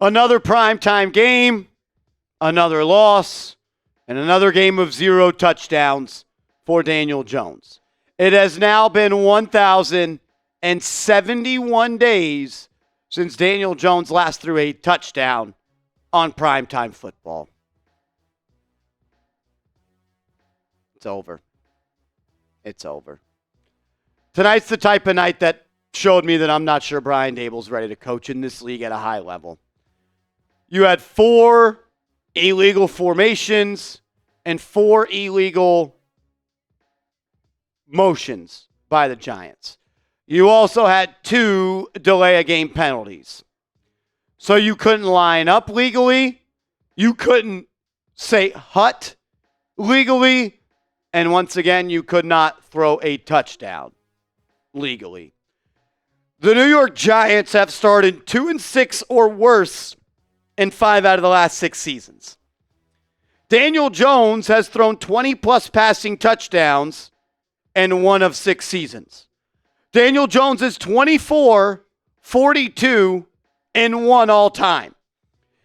Another primetime game, another loss, and another game of 0 touchdowns for Daniel Jones. It has now been 1,071 days since Daniel Jones last threw a touchdown on primetime football. It's over. It's over. Tonight's the type of night that showed me that I'm not sure Brian Daboll's ready to coach in this league at a high level. You had 4 illegal formations and 4 illegal motions by the Giants. You also had 2 delay-a-game penalties. So you couldn't line up legally. You couldn't say hut legally. And once again, you could not throw a touchdown legally. The New York Giants have started 2-6 or worse in 5 out of the last 6 seasons. Daniel Jones has thrown 20-plus passing touchdowns in 1 of 6 seasons. Daniel Jones is 24, 42, and 1 all time.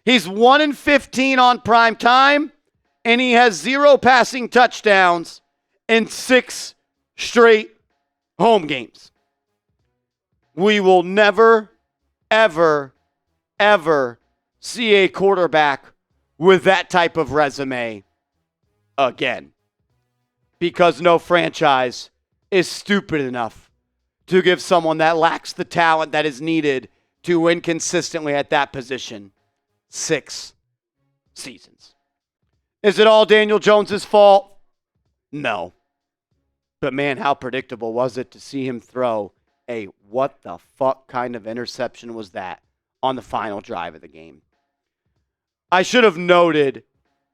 He's 1-15 on prime time, and he has 0 passing touchdowns in 6 straight home games. We will never, ever, ever see a quarterback with that type of resume again, because no franchise is stupid enough to give someone that lacks the talent that is needed to win consistently at that position 6 seasons. Is it all Daniel Jones' fault? No. But man, how predictable was it to see him throw a what the fuck kind of interception was that on the final drive of the game? I should have noted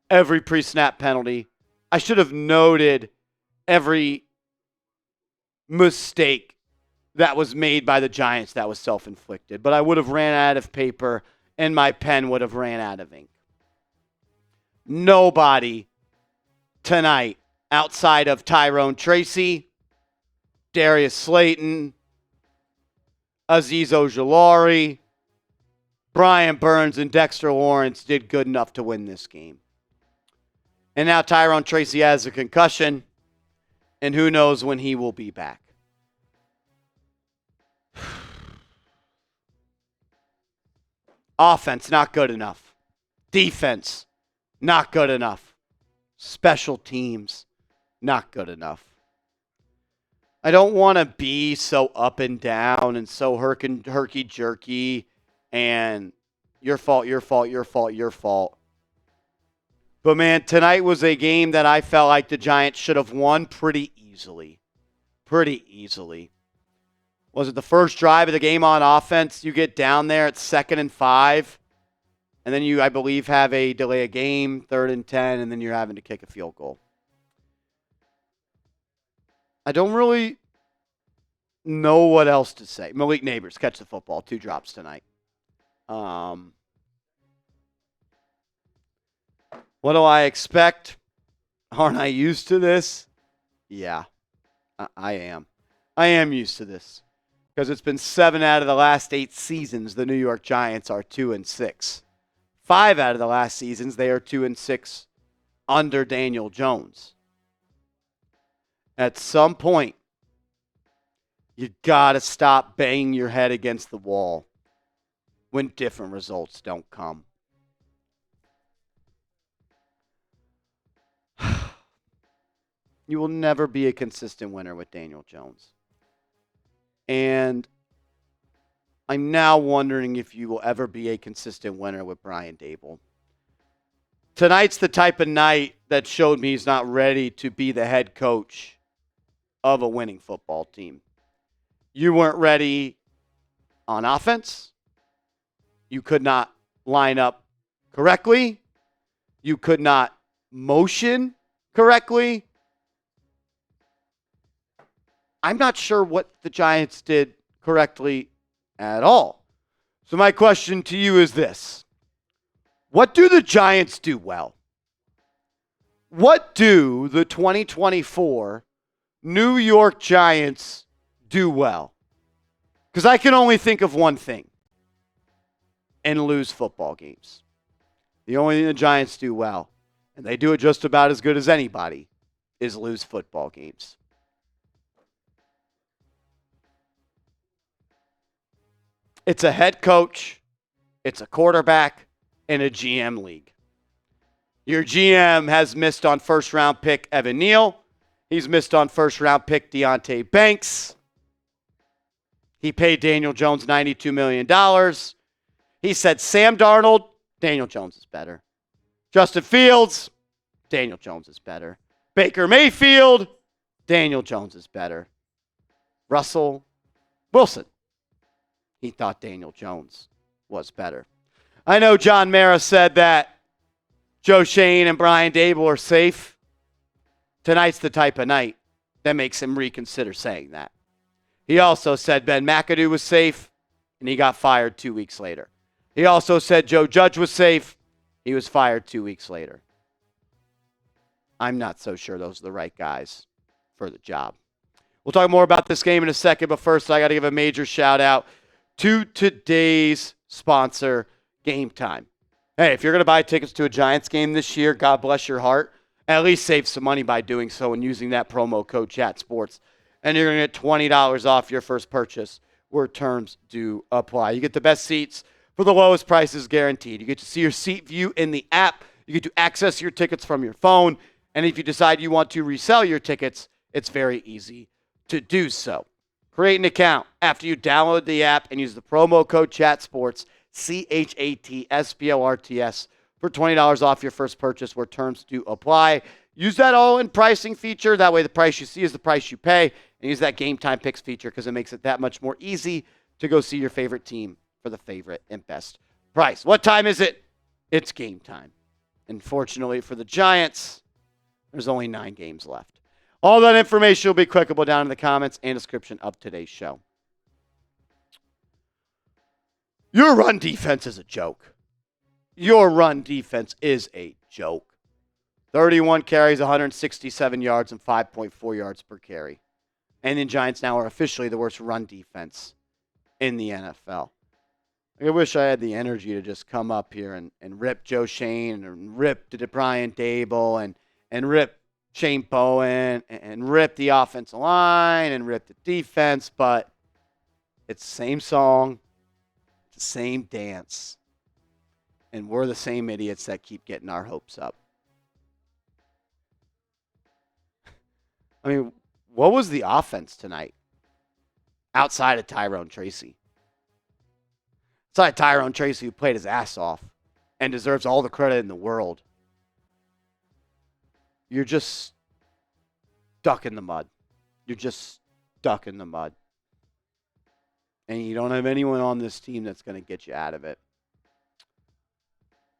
every pre-snap penalty. I should have noted every mistake that was made by the Giants that was self-inflicted. But I would have ran out of paper and my pen would have ran out of ink. Nobody tonight outside of Tyrone Tracy, Darius Slayton, Azeez Ojulari, Brian Burns, and Dexter Lawrence did good enough to win this game. And now Tyrone Tracy has a concussion, and who knows when he will be back. Offense, not good enough. Defense, not good enough. Special teams, not good enough. I don't want to be so up and down and so herky-jerky and your fault, your fault, your fault, your fault. But man, tonight was a game that I felt like the Giants should have won pretty easily. Pretty easily. Was it the first drive of the game on offense? You get down there at 2nd and 5. And then you, I believe, have a delay a game, 3rd and 10, and then you're having to kick a field goal. I don't really know what else to say. Malik Nabers catch the football, 2 drops tonight. What do I expect? Aren't I used to this? Yeah, I am. I am used to this because it's been 7 out of the last 8 seasons the New York Giants are 2-6. 5 out of the last seasons they are 2-6 under Daniel Jones. At some point, you got to stop banging your head against the wall when different results don't come. You will never be a consistent winner with Daniel Jones. And I'm now wondering if you will ever be a consistent winner with Brian Daboll. Tonight's the type of night that showed me he's not ready to be the head coach of a winning football team. You weren't ready on offense. You could not line up correctly. You could not motion correctly. I'm not sure what the Giants did correctly at all. So my question to you is this. What do the Giants do well? What do the 2024 New York Giants do well? Because I can only think of one thing. and lose football games. The only thing the Giants do well, and they do it just about as good as anybody, is lose football games. It's a head coach, it's a quarterback, and a GM league. Your GM has missed on first-round pick Evan Neal. He's missed on first-round pick Deonte Banks. He paid Daniel Jones $92 million. He said Sam Darnold, Daniel Jones is better. Justin Fields, Daniel Jones is better. Baker Mayfield, Daniel Jones is better. Russell Wilson, he thought Daniel Jones was better. I know John Mara said that Joe Shane and Brian Daboll are safe. Tonight's the type of night that makes him reconsider saying that. He also said Ben McAdoo was safe, and he got fired 2 weeks later. He also said Joe Judge was safe. He was fired 2 weeks later. I'm not so sure those are the right guys for the job. We'll talk more about this game in a second, but first I got to give a major shout out to today's sponsor, Game Time. Hey, if you're going to buy tickets to a Giants game this year, God bless your heart. At least save some money by doing so and using that promo code ChatSports. And you're going to get $20 off your first purchase where terms do apply. You get the best seats for the lowest prices guaranteed. You get to see your seat view in the app. You get to access your tickets from your phone. And if you decide you want to resell your tickets, it's very easy to do so. Create an account after you download the app and use the promo code ChatSports, CHATSPORTS, for $20 off your first purchase where terms do apply. Use that all-in pricing feature. That way the price you see is the price you pay. And use that Game Time Picks feature because it makes it that much more easy to go see your favorite team for the favorite and best price. What time is it? It's game time. Unfortunately for the Giants, there's only 9 games left. All that information will be clickable down in the comments and description of today's show. Your run defense is a joke. Your run defense is a joke. 31 carries, 167 yards, and 5.4 yards per carry. And the Giants now are officially the worst run defense in the NFL. I wish I had the energy to just come up here and rip Joe Shane and rip Brian Daboll and rip Shane Bowen and rip the offensive line and rip the defense, but it's the same song, it's the same dance, and we're the same idiots that keep getting our hopes up. I mean, what was the offense tonight outside of Tyrone Tracy? Outside Tyrone Tracy, who played his ass off and deserves all the credit in the world. You're just stuck in the mud. You're just stuck in the mud. And you don't have anyone on this team that's going to get you out of it.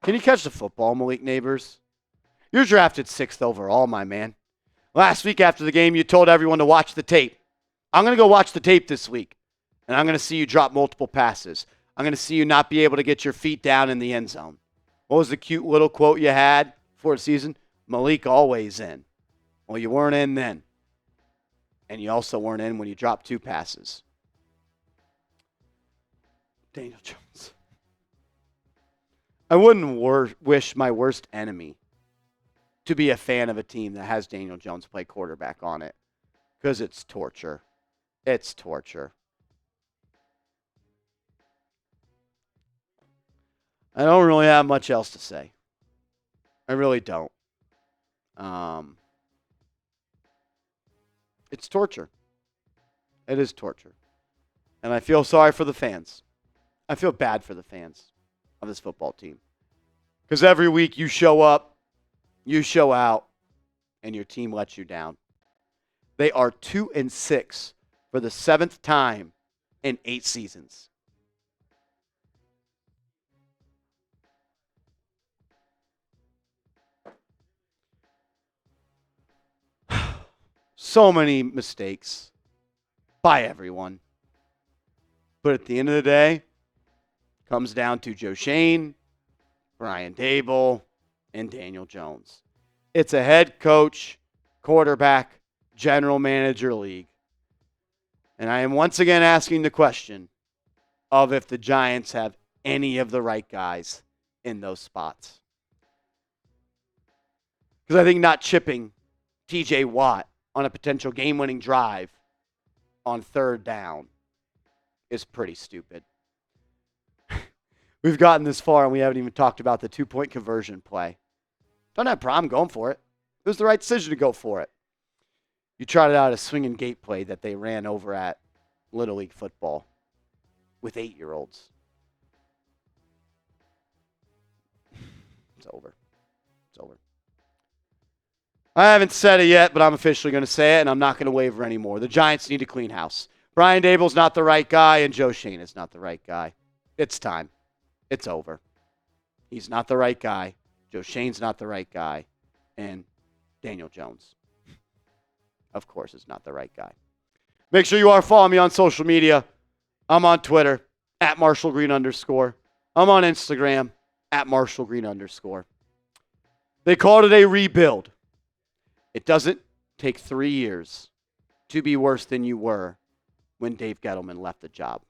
Can you catch the football, Malik Nabers? You're drafted 6th overall, my man. Last week after the game, you told everyone to watch the tape. I'm going to go watch the tape this week, and I'm going to see you drop multiple passes. I'm going to see you not be able to get your feet down in the end zone. What was the cute little quote you had before the season? Malik always in. Well, you weren't in then. And you also weren't in when you dropped 2 passes. Daniel Jones. I wouldn't wish my worst enemy to be a fan of a team that has Daniel Jones play quarterback on it. Because it's torture. It's torture. I don't really have much else to say. I really don't. It's torture. It is torture. And I feel sorry for the fans. I feel bad for the fans of this football team. Because every week you show up, you show out, and your team lets you down. They are 2-6 for the 7th time in 8 seasons. So many mistakes by everyone. But at the end of the day, it comes down to Joe Shane, Brian Daboll, and Daniel Jones. It's a head coach, quarterback, general manager league. And I am once again asking the question of if the Giants have any of the right guys in those spots. Because I think not chipping TJ Watt on a potential game-winning drive on third down is pretty stupid. We've gotten this far and we haven't even talked about the 2-point conversion play. Don't have a problem going for it. It was the right decision to go for it. You trotted out a swing and gate play that they ran over at Little League football with 8-year-olds. It's over. It's over. I haven't said it yet, but I'm officially going to say it, and I'm not going to waver anymore. The Giants need to clean house. Brian Daboll's not the right guy, and Joe Shane is not the right guy. It's time. It's over. He's not the right guy. Joe Shane's not the right guy. And Daniel Jones, of course, is not the right guy. Make sure you are following me on social media. I'm on Twitter, @MarshallGreen_. I'm on Instagram, @MarshallGreen_. They called it a rebuild. It doesn't take 3 years to be worse than you were when Dave Gettleman left the job.